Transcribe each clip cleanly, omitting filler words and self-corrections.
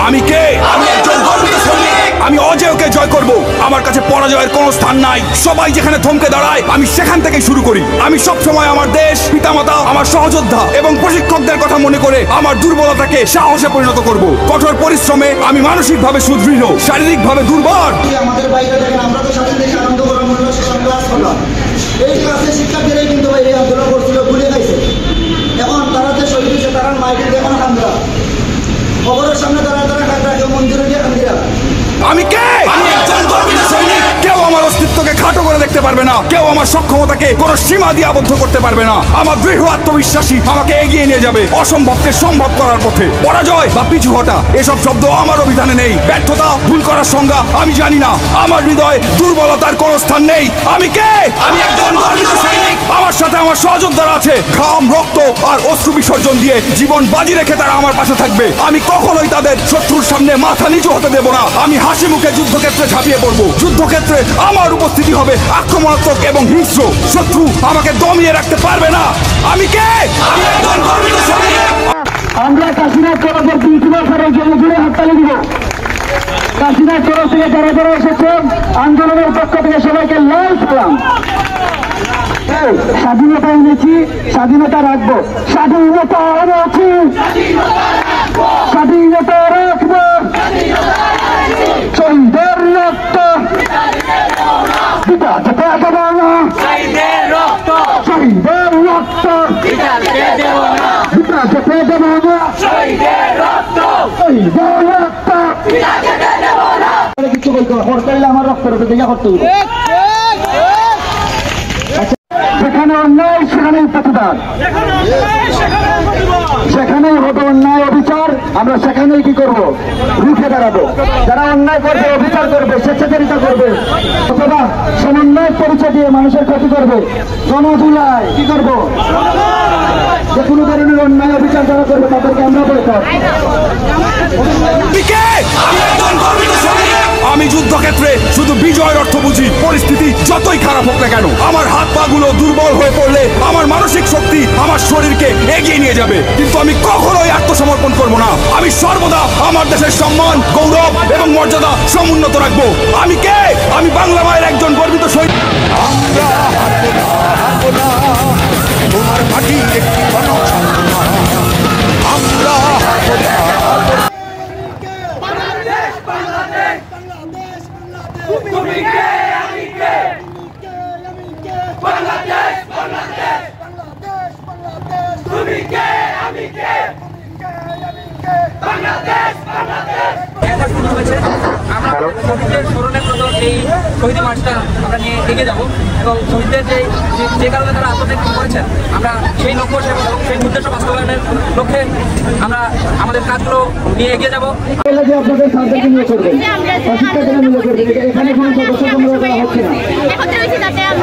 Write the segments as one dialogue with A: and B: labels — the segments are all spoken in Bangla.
A: আমি কে? আমি একজন গর্বিত সৈনিক। আমি অজেয়কে জয় করব। আমার কাছে পরাজয়ের কোনো স্থান নাই। সবাই যেখানে থমকে দাঁড়ায় আমি সেখান থেকে শুরু করি। আমি সব সময় আমার দেশ, পিতামাতা, আমার সহযোদ্ধা এবং প্রশিক্ষকদের কথা মনে করে আমার দুর্বলতাকে সাহসে পরিণত করব। কঠোর পরিশ্রমে আমি মানসিকভাবে সুদৃঢ়, শারীরিকভাবে দুর্বল।
B: আমাদের বাইরে দেখেন, আমরা তো সাথে দেশে আনন্দ করার মূল্য সেসব ক্লাস করলাম। এই ক্লাসের শিক্ষার্থীরাই কিন্তু এই আন্দোলন করছিল, ভুলে গেছে। এখন তারা যে শহীদ হয়েছে তারা মাইকে দিয়ে এখন খান্দিরা, খবরের সামনে তারা খান্দিরা, কেউ মন্দিরে গিয়ে খান্দিরা।
A: আমি কে? আমি একজন গর্বিত সৈনিক। কেউ আমার অস্তিত্বকে খাটো করে দেখতে পারবে না। কেউ আমার সক্ষমতাকে কোনো সীমা দিয়ে আবদ্ধ করতে পারবে না। আমার দৃঢ় আত্মবিশ্বাসী আমাকে এগিয়ে নিয়ে যাবে অসম্ভবকে সম্ভব করার পথে। পরাজয় বা পিছু হটা এসব শব্দ আমার অভিধানে নেই। ব্যর্থতা, ভুল করার সংজ্ঞা আমি জানি না। আমার হৃদয়ে দুর্বলতার কোনো স্থান নেই। আমি কে? আমি একজন গর্বিত সৈনিক। আমার সাথে আমার সহযোদ্ধারা আছে। ঘাম, রক্ত আর অশ্রু বিসর্জন দিয়ে জীবন বাজি রেখে তারা আমার পাশে থাকবে। আমি কখনোই তাদের শত্রুর সামনে মাথা নিচু হতে দেব না। আমি হাসি মুখে যুদ্ধক্ষেত্রে ঝাঁপিয়ে পড়বো। যুদ্ধক্ষেত্রে আমার উপস্থিতি হবে আক্রমণাত্মক এবং হিংস্র। শত্রু আমাকে দমিয়ে রাখতে পারবে না। আমি কে? আমি একজন গর্বিত সৈনিক।
C: আমরা কাশীনাথ পরবর্তী ইতিবাচকের জন্য জুড়ে হাততালি দিব। কাশীনাথ তরফ থেকে যারা যারা এসেছেন আন্দোলনের পক্ষ থেকে সবাইকে লাল সালাম। স্বাধীনতা এনেছি, স্বাধীনতা রাখবো। স্বাধীনতা এনেছি, স্বাধীনতা রাখবো। শহীদের রক্ত পিতা যেতে দেব না, শহীদের রক্ত পিতা যেতে দেব না, শহীদের রক্ত কিছু বলতে হবে। হরতাইলে আমার রক্তের উপরে দেখা করতে হবে। যেখানে অন্যায় সেখানেই প্রতিবাদ, সেখানেই হবে অন্যায় অবিচার। আমরা সেখানেই কি করব? রুখে দাঁড়াবো। যারা অন্যায় করবে, অবিচার করবে, স্বেচ্ছাচারিতা করবে অথবা সমন্বয় পরিচয় দিয়ে মানুষের ক্ষতি করবে, জনধুলায় কি করব? যে কোনো ধরনের অন্যায় অবিচার যারা করবে তাদেরকে আমরা বয়কট।
A: আমি যুদ্ধক্ষেত্রে শুধু বিজয়ের অর্থ বুঝি। পরিস্থিতি যতই খারাপ হোক না কেন, আমার হাত পা গুলো দুর্বল হয়ে পড়লে আমার মানসিক শক্তি আমার শরীরকে এগিয়ে নিয়ে যাবে। কিন্তু আমি কখনোই আত্মসমর্পণ করব না। আমি সর্বদা আমার দেশের সম্মান, গৌরব এবং মর্যাদা সমুন্নত রাখবো। আমি কে? আমি বাংলা মায়ের একজন গর্বিত সৈনিক।
D: আমরা হারবো না, হারবো না, তোমার মাটির একটি কণা ছাড়বো না। আমরা হারবো না, হারবো না।
E: বাংলাদেশ, বাংলাদেশ, বাংলাদেশ, তুমি কে? আমি কে? আমি কে? বাংলাদেশ, বাংলাদেশ, বাংলাদেশ, বাংলাদেশ, তুমি কে? আমি কে? আমি কে? বাংলাদেশ, বাংলাদেশ।
F: আমরা শহীদদের স্মরণের মতো এই শহীদ মার্চটা আমরা নিয়ে এগিয়ে যাব এবং শহীদদের যে কারণে তারা আত্মত্যাগ করেছেন আমরা সেই লক্ষ্য সেই উদ্দেশ্য বাস্তবায়নের লক্ষ্যে আমরা আমাদের কাজগুলো নিয়ে এগিয়ে যাব।
C: আপনাদের সার্জারকে নিয়ে করবেন, প্রশিক্ষকরা নিয়ে করবেন। এখানে কোনো সদস্য সংগ্রহ করা হচ্ছে না।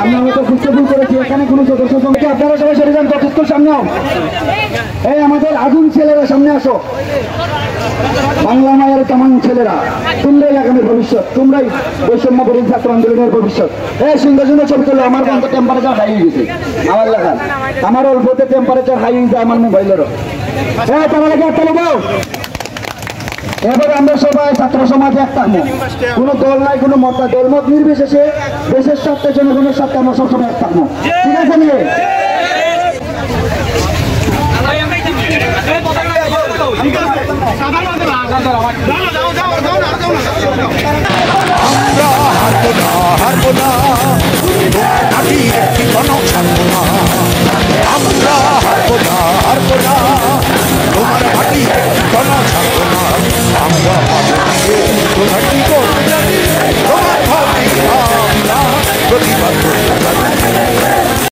C: আমরা হয়তো খুঁজতে করেছি, এখানে কোনো সদস্য সংখ্যা। আপনারা সবাই সরে যান, প্রশিক্ষক সামনে আও। এই আমাদের আগুন ছেলেরা সামনে আসো। বাংলা মায়ের তামাং ছেলেরা, তোমরাই আগামী ভবিষ্যৎ, তোমরাই বৈষম্য বিরোধী ছাত্র আন্দোলনের ভবিষ্যৎ। এই সুন্দর সুন্দর ছবি তুলো। আমার কিন্তু টেম্পারেচার হাই হয়ে গেছে, আমার লেখা আমার অল্পতে টেম্পারেচার হাই হয়ে যায় আমার মোবাইলেরও। হ্যাঁ, তারা লাগে একটা লোক। এবার আমরা সবাই ছাত্র সমাজে একটা কোনো দল নাই, কোনো মত নাই। দলমত নির্বিশেষে দেশের স্বার্থে, জনগণের স্বার্থে আমরা সবসময় একটা। ঠিক আছে নিয়ে
D: আমরা হারবো না, হারবো না, তোমার মাটির একটি কণা ছাড়বো না। আমরা হারবো না, হারবো না, তোমার মাটির একটি কণা ছাড়বো না। আমরা তোমার কি করতে জানি, তোমার ভাবি আমরা প্রতিবাদ করতে